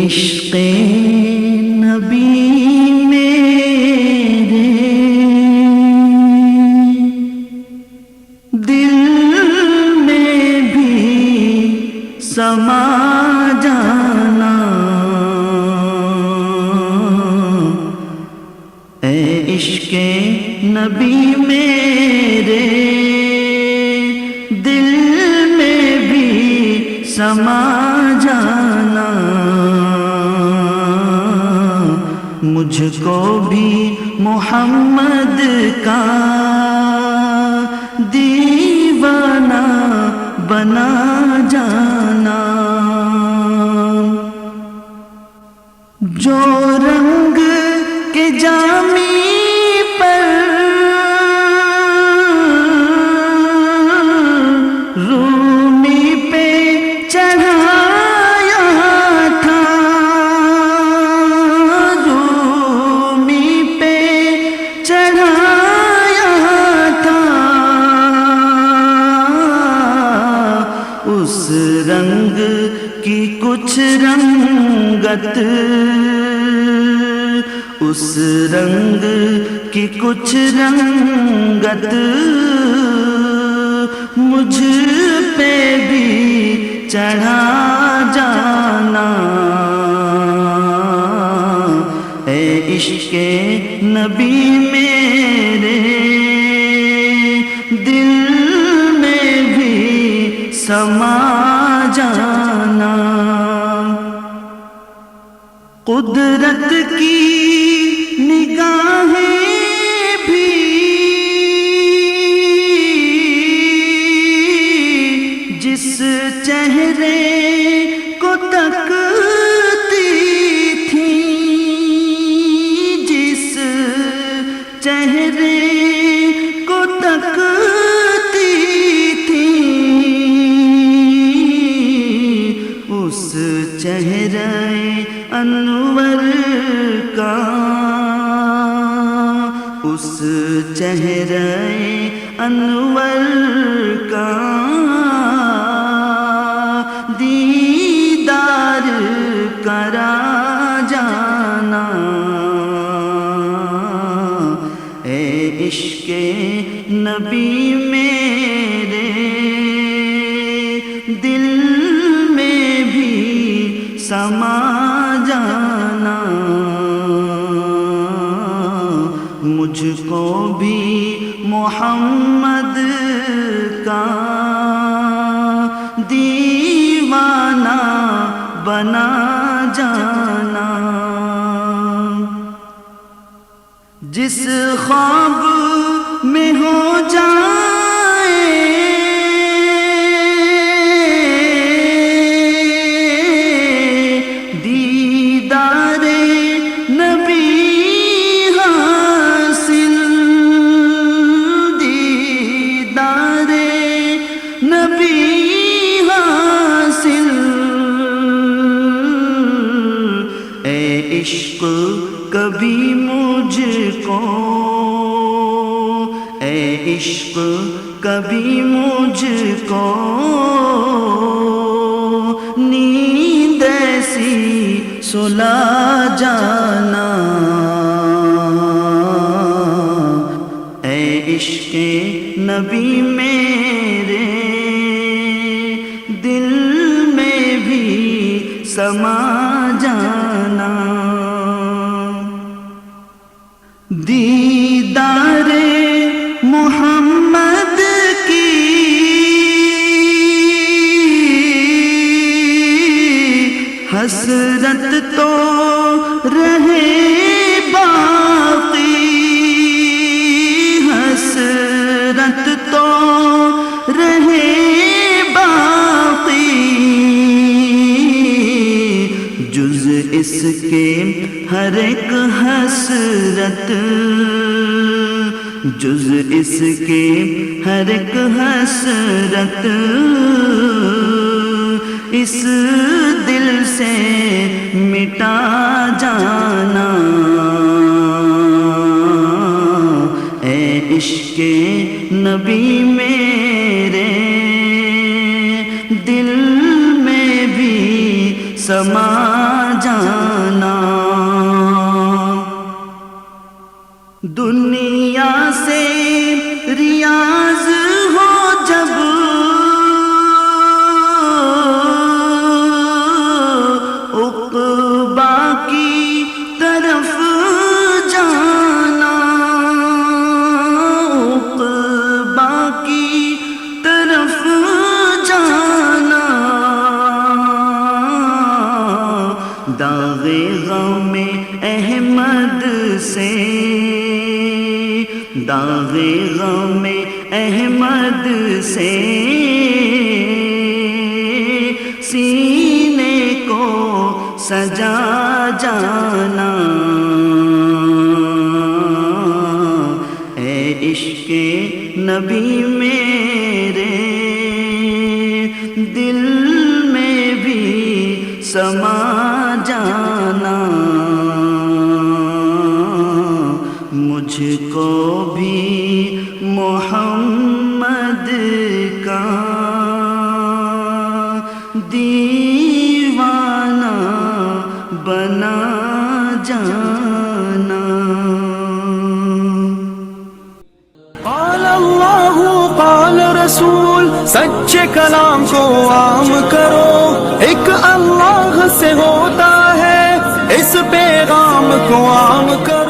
عشق نبی میرے دل میں بھی سما جانا، اے عشق نبی میرے دل میں بھی سما جانا، مجھ کو بھی محمد کا دیوانہ بنا جانا، جو رنگ کے جامی پر رومی پہ چڑھایا تھا، رومی پہ چڑھایا تھا، اس رنگ کی کچھ رنگت، اس رنگ کی کچھ رنگت مجھ پہ بھی چڑھا جانا، اے عشق نبی میرے دل میں بھی سما جانا، قدرت کی نگاہیں بھی جس چہرے کو تکتی تھیں، جس چہرے کو تکتی تھیں، اس چہرے انور کا، اس چہرے انور کا دیدار کرا جانا، اے عشق نبی میرے دل میں بھی سما جانا، مجھ کو بھی محمد کا دیوانہ بنا جانا، جس خواب میں ہو جائے دیدار نبی حاصل، دیدار نبی حاصل، اے عشق کبھی مجھ کو، اے عشق کبھی مجھ کو نیند ایسی سلا جانا، اے عشق نبی میرے دل میں بھی سما جانا، دیدار محمد کی حسرت تو رہے باقی، حسرت تو رہے باقی، جز اس کے ہر ایک حسرت، جز اس کے ہر ایک حسرت اس دل سے مٹا جانا، اے عشق نبی میرے دل میں بھی سما جانا، دنیا سے ریاض ہو جب عقبا کی طرف جانا، عقبا کی طرف جانا، داغ غم احمد سے، داغ غم احمد سے سینے کو سجا جانا، اے عشق نبی میرے دل میں بھی سما جانا، مجھ کو بھی محمد کا دیوانہ بنا جانا۔ قال اللہ قال رسول، سچے کلام کو عام کرو، ایک اللہ سے ہوتا ہے، اس پیغام کو عام کرو۔